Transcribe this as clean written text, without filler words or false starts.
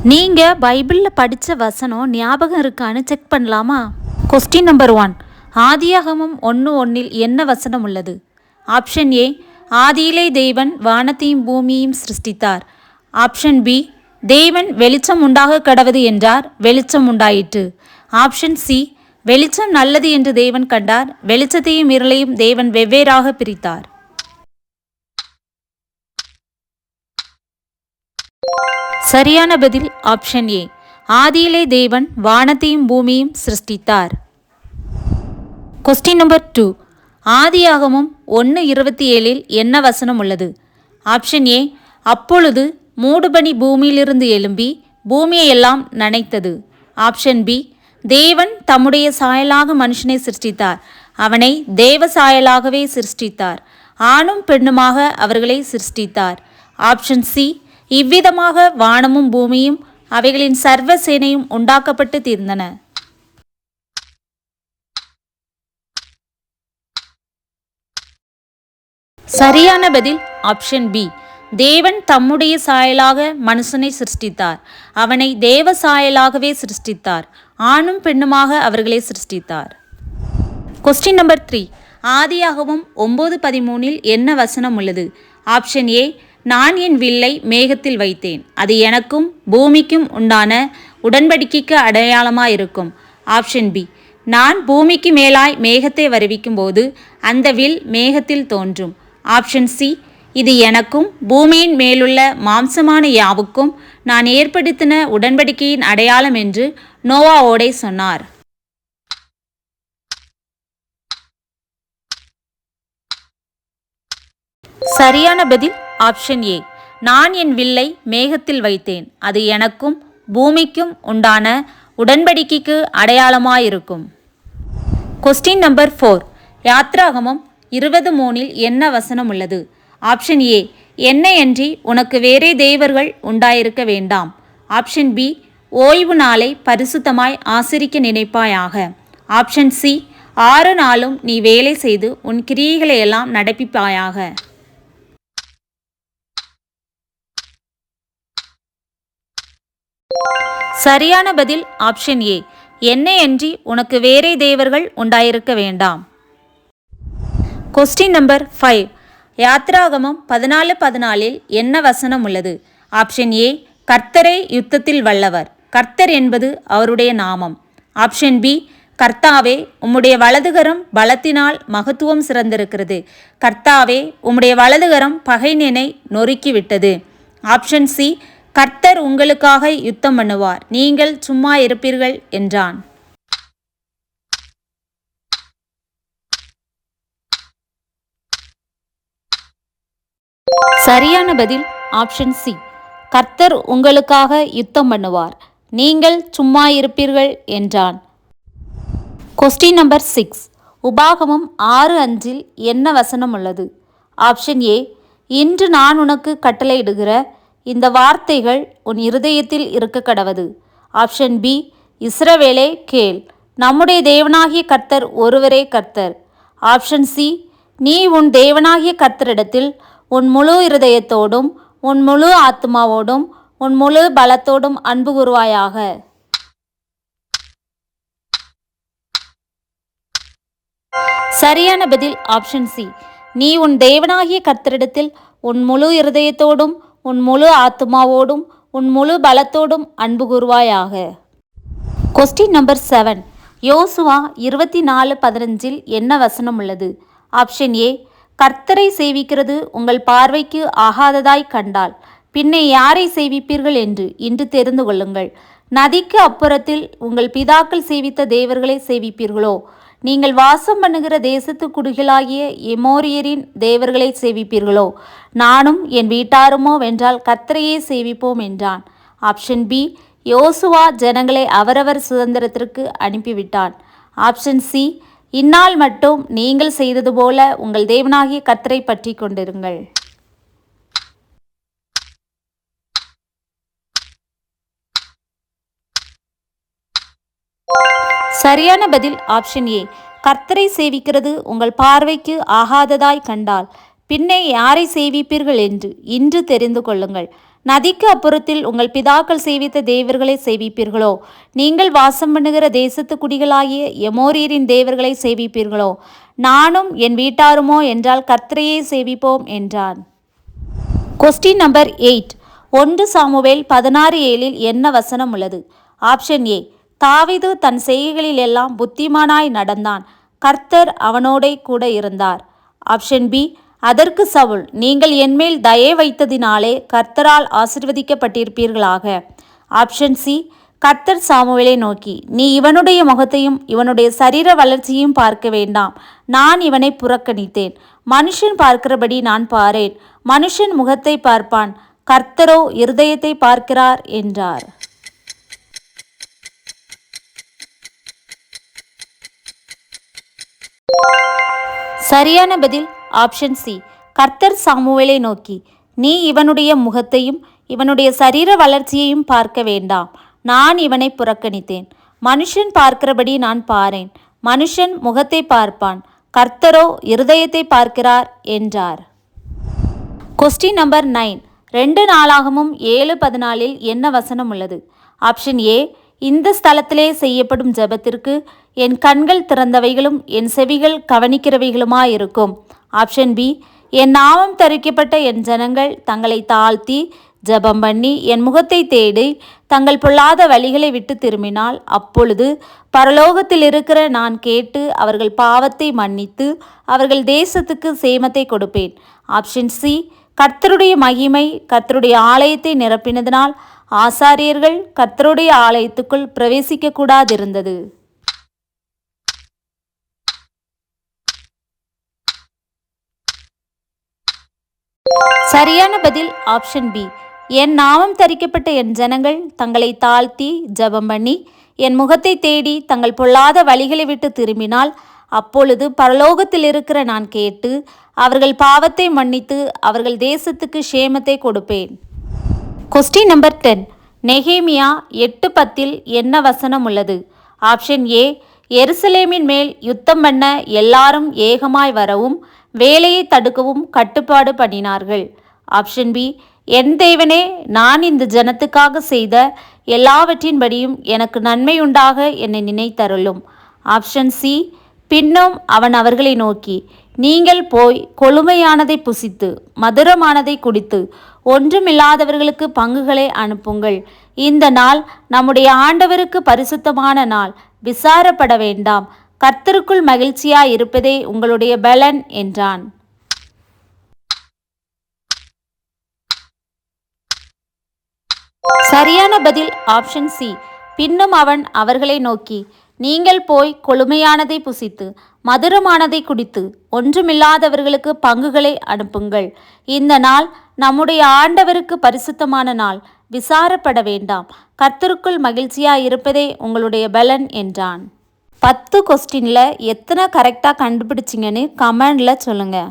நீங்கள் பைபிளில் படித்த வசனம் ஞாபகம் இருக்கான்னு செக் பண்ணலாமா? Question number 1. ஆதியாகமம் 1:1 என்ன வசனம் உள்ளது? ஆப்ஷன் ஏ, ஆதியிலே தேவன் வானத்தையும் பூமியையும் சிருஷ்டித்தார். ஆப்ஷன் பி, தேவன் வெளிச்சம் உண்டாக கடவது என்றார், வெளிச்சம் உண்டாயிற்று. ஆப்ஷன் சி, வெளிச்சம் நல்லது என்று தேவன் கண்டார், வெளிச்சத்தையும் இருளையும் தேவன் வெவ்வேறாக பிரித்தார். சரியான பதில் ஆப்ஷன் ஏ, ஆதியிலே தேவன் வானத்தையும் பூமியையும் சிருஷ்டித்தார். Question number 2. ஆதியாகமம் 1:27 என்ன வசனம் உள்ளது? ஆப்ஷன் ஏ, அப்பொழுது மூடுபனி பூமியிலிருந்து எழும்பி பூமியை எல்லாம் நனைத்தது. ஆப்ஷன் பி, தேவன் தம்முடைய சாயலாக மனுஷனை சிருஷ்டித்தார், அவனை தேவ சாயலாகவே சிருஷ்டித்தார், ஆணும் பெண்ணுமாக அவர்களை சிருஷ்டித்தார். ஆப்ஷன் சி, இவ்விதமாக வானமும் பூமியும் அவைகளின் சர்வ சேனையும் உண்டாக்கப்பட்டு தீர்ந்தன. சரியான பதில் ஆப்ஷன் பி, தேவன் தம்முடைய சாயலாக மனுஷனை சிருஷ்டித்தார், அவனை தேவ சாயலாகவே சிருஷ்டித்தார், ஆணும் பெண்ணுமாக அவர்களை சிருஷ்டித்தார். Question number 3. ஆதியாகமம் 9:13 என்ன வசனம் உள்ளது? ஆப்ஷன் ஏ, நான் என் வில்லை மேகத்தில் வைத்தேன், அது எனக்கும் பூமிக்கும் உண்டான உடன்படிக்கைக்கு அடையாளமாயிருக்கும். ஆப்ஷன் பி, நான் பூமிக்கு மேலாய் மேகத்தை வருவிக்கும் போது அந்த வில் மேகத்தில் தோன்றும். ஆப்ஷன் சி, இது எனக்கும் பூமியின் மேலுள்ள மாம்சமான யாவுக்கும் நான் ஏற்படுத்தின உடன்படிக்கையின் அடையாளம் என்று நோவாவோடே சொன்னார். சரியான பதில் ஆப்ஷன் ஏ, நான் என் வில்லை மேகத்தில் வைத்தேன், அது எனக்கும் பூமிக்கும் உண்டான உடன்படிக்கைக்கு அடையாளமாயிருக்கும். Question number 4. யாத்ராகமம் 20:3 என்ன வசனம் உள்ளது? ஆப்ஷன் ஏ, என்னையன்றி உனக்கு வேறே தேவர்கள் உண்டாயிருக்க வேண்டாம். ஆப்ஷன் பி, ஓய்வு நாளை பரிசுத்தமாய் ஆசரிக்க நினைப்பாயாக. ஆப்ஷன் சி, 6 நாளும் நீ வேலை செய்து உன் கிரியைகளையெல்லாம் நடப்பிப்பாயாக. சரியான பதில் ஆப்ஷன் ஏ, என்னையன்றி உனக்கு வேறே தேவர்கள் உண்டாயிருக்க வேண்டாம். Question number 5. யாத்ராகமம் 14:14 என்ன வசனம் உள்ளது? ஆப்ஷன் ஏ, கர்த்தரே யுத்தத்தில் வல்லவர், கர்த்தர் என்பது அவருடைய நாமம். ஆப்ஷன் பி, கர்த்தாவே உம்முடைய வலதுகரம் பலத்தினால் மகத்துவம் சிறந்திருக்கிறது, கர்த்தாவே உம்முடைய வலதுகரம் பகைஞனை நொறுக்கிவிட்டது. ஆப்ஷன் சி, கர்த்தர் உங்களுக்காக யுத்தம் பண்ணுவார், நீங்கள் சும்மா இருப்பீர்கள் என்றான். சரியான பதில் ஆப்ஷன் சி, கர்த்தர் உங்களுக்காக யுத்தம் பண்ணுவார், நீங்கள் சும்மா இருப்பீர்கள் என்றான். Question number 6. உபாகமம் 6:5 என்ன வசனம் உள்ளது? ஆப்ஷன் ஏ, இன்று நான் உனக்கு கட்டளையிடுகிற இந்த வார்த்தைகள் உன் இருதயத்தில் இருக்க கடவது. ஆப்ஷன் பி, இஸ்ரவேலே கேள், நம்முடைய தேவனாகிய கர்த்தர் ஒருவரே கர்த்தர். ஆப்ஷன் சி, நீ உன் தேவனாகிய கர்த்தரிடத்தில் உன் முழு இருதயத்தோடும் உன் முழு ஆத்மாவோடும் உன் முழு பலத்தோடும் அன்பு கூறுவாயாக. சரியான பதில் ஆப்ஷன் சி, நீ உன் தேவனாகிய கர்த்தரிடத்தில் உன் முழு இருதயத்தோடும் உன் முழு ஆத்மாவோடும் உன் முழு பலத்தோடும் அன்பு கூறுவாயாக. Question number 7. யோசுவா 24:15 என்ன வசனம் உள்ளது? ஆப்ஷன் ஏ, கர்த்தரை சேவிக்கிறது உங்கள் பார்வைக்கு ஆகாததாய் கண்டால் பின்னே யாரை சேவிப்பீர்கள் என்று இன்று தெரிந்து கொள்ளுங்கள். நதிக்கு அப்புறத்தில் உங்கள் பிதாக்கள் சேவித்த தேவர்களை சேவிப்பீர்களோ? நீங்கள் வாசம் பண்ணுகிற தேசத்து குடிகளாகிய எமோரியரின் தேவர்களை சேவிப்பீர்களோ? நானும் என் வீட்டாருமோ வென்றால் கர்த்தரையே சேவிப்போம் என்றான். ஆப்ஷன் பி, யோசுவா ஜனங்களை அவரவர் சுதந்திரத்திற்கு அனுப்பிவிட்டான். ஆப்ஷன் சி, இந்நாள் மட்டும் நீங்கள் செய்தது போல உங்கள் தேவனாகிய கர்த்தரை பற்றி கொண்டிருங்கள். சரியான பதில் ஆப்ஷன் ஏ, கர்த்தரை சேவிக்கிறது உங்கள் பார்வைக்கு ஆகாததாய் கண்டால் பின்னே யாரை சேவிப்பீர்கள் என்று இன்று தெரிந்து கொள்ளுங்கள். நதிக்கு அப்புறத்தில் உங்கள் பிதாக்கள் சேவித்த தேவர்களை சேவிப்பீர்களோ? நீங்கள் வாசம் பண்ணுகிற தேசத்து குடிகளாகிய எமோரியரின் தேவர்களை சேவிப்பீர்களோ? நானும் என் வீட்டாருமோ என்றால் கர்த்தரையே சேவிப்போம் என்றான். Question number 8. 1 சாமுவேல் 16:7 என்ன வசனம் உள்ளது? ஆப்ஷன் ஏ, தாவீது தன் செய்கைகளில் எல்லாம் புத்திமானாய் நடந்தான், கர்த்தர் அவனோடே கூட இருந்தார். ஆப்ஷன் பி, அதற்கு சவுல், நீங்கள் என்மேல் தயை வைத்ததினாலே கர்த்தரால் ஆசீர்வதிக்கப்பட்டிருப்பீர்களாக. ஆப்ஷன் சி, கர்த்தர் சாமுவேலை நோக்கி, நீ இவனுடைய முகத்தையும் இவனுடைய சரீர வளர்ச்சியையும் பார்க்க வேண்டாம், நான் இவனை புறக்கணித்தேன். மனுஷன் பார்க்கிறபடி நான் பாரேன், மனுஷன் முகத்தை பார்ப்பான், கர்த்தரோ இருதயத்தை பார்க்கிறார் என்றார். சரியான பதில் ஆப்ஷன் சி, கர்த்தர் சாமுவேலை நோக்கி, நீ இவனுடைய முகத்தையும் இவனுடைய சரீர வளர்ச்சியையும் பார்க்க வேண்டாம், நான் இவனை புறக்கணித்தேன். மனுஷன் பார்க்கிறபடி நான் பாரேன், மனுஷன் முகத்தை பார்ப்பான், கர்த்தரோ இருதயத்தை பார்க்கிறார் என்றார். Question number 9. 2 நாளாகமும் 7:14 என்ன வசனம் உள்ளது? ஆப்ஷன் ஏ, இந்த ஸ்தலத்திலே செய்யப்படும் ஜெபத்திற்கு என் கண்கள் திறந்தவைகளும் என் செவிகள் கவனிக்கிறவைகளுமாயிருக்கும். ஆப்ஷன் பி, என் நாமம் தரிக்கப்பட்ட என் ஜனங்கள் தங்களை தாழ்த்தி ஜெபம் பண்ணி என் முகத்தை தேடி தங்கள் பொல்லாத வழிகளை விட்டு திரும்பினால் அப்பொழுது பரலோகத்தில் இருக்கிற நான் கேட்டு அவர்கள் பாவத்தை மன்னித்து அவர்கள் தேசத்துக்கு சேமத்தை கொடுப்பேன். ஆப்ஷன் சி, கர்த்தருடைய மகிமை கர்த்தருடைய ஆலயத்தை நிரப்பினதினால் ஆசாரியர்கள் கர்த்தருடைய ஆலயத்துக்குள் பிரவேசிக்க கூடாதிருந்தது. சரியான பதில் ஆப்ஷன் பி, என் நாமம் தரிக்கப்பட்ட என் ஜனங்கள் தங்களை தாழ்த்தி ஜெபம் பண்ணி என் முகத்தை தேடி தங்கள் பொல்லாத வழிகளை விட்டு திரும்பினால் அப்பொழுது பரலோகத்தில் இருக்கிற நான் கேட்டு அவர்கள் பாவத்தை மன்னித்து அவர்கள் தேசத்துக்கு சேமத்தை கொடுப்பேன். Question number 10. நெகேமியா 8:10 என்ன வசனம் உள்ளது? ஆப்ஷன் ஏ, எருசலேமின் மேல் யுத்தம் பண்ண எல்லாரும் ஏகமாய் வரவும் வேலையை தடுக்கவும் கட்டுப்பாடு பண்ணினார்கள். ஆப்ஷன் பி, என் தேவனே, நான் இந்த ஜனத்துக்காக செய்த எல்லாவற்றின்படியும் எனக்கு நன்மையுண்டாக என்னை நினைத்தருளும். ஆப்ஷன் சி, பின்னும் அவன் அவர்களை நோக்கி, நீங்கள் போய் கொழுமையானதை புசித்து மதுரமானதை குடித்து ஒன்றுமில்லாதவர்களுக்கு பங்குகளை அனுப்புங்கள். இந்த நாள் நம்முடைய ஆண்டவருக்கு பரிசுத்தமான நாள், விசாரப்பட வேண்டாம், கர்த்தருக்குள் மகிழ்ச்சியாய் இருப்பதே உங்களுடைய பலன் என்றான். சரியான பதில் ஆப்ஷன் சி, பின்னும் அவன் அவர்களை நோக்கி, நீங்கள் போய் கொழுமையானதை புசித்து மதுரமானதை குடித்து ஒன்றுமில்லாதவர்களுக்கு பங்குகளை அனுப்புங்கள். இந்த நாள் நம்முடைய ஆண்டவருக்கு பரிசுத்தமான நாள், விசாரப்பட வேண்டாம், கர்த்தருக்குள் மகிழ்ச்சியாய் இருப்பதே உங்களுடைய பலன் என்றான். 10 கொஸ்டினில் எத்தனை கரெக்டாக கண்டுபிடிச்சிங்கன்னு கமெண்டில் சொல்லுங்கள்.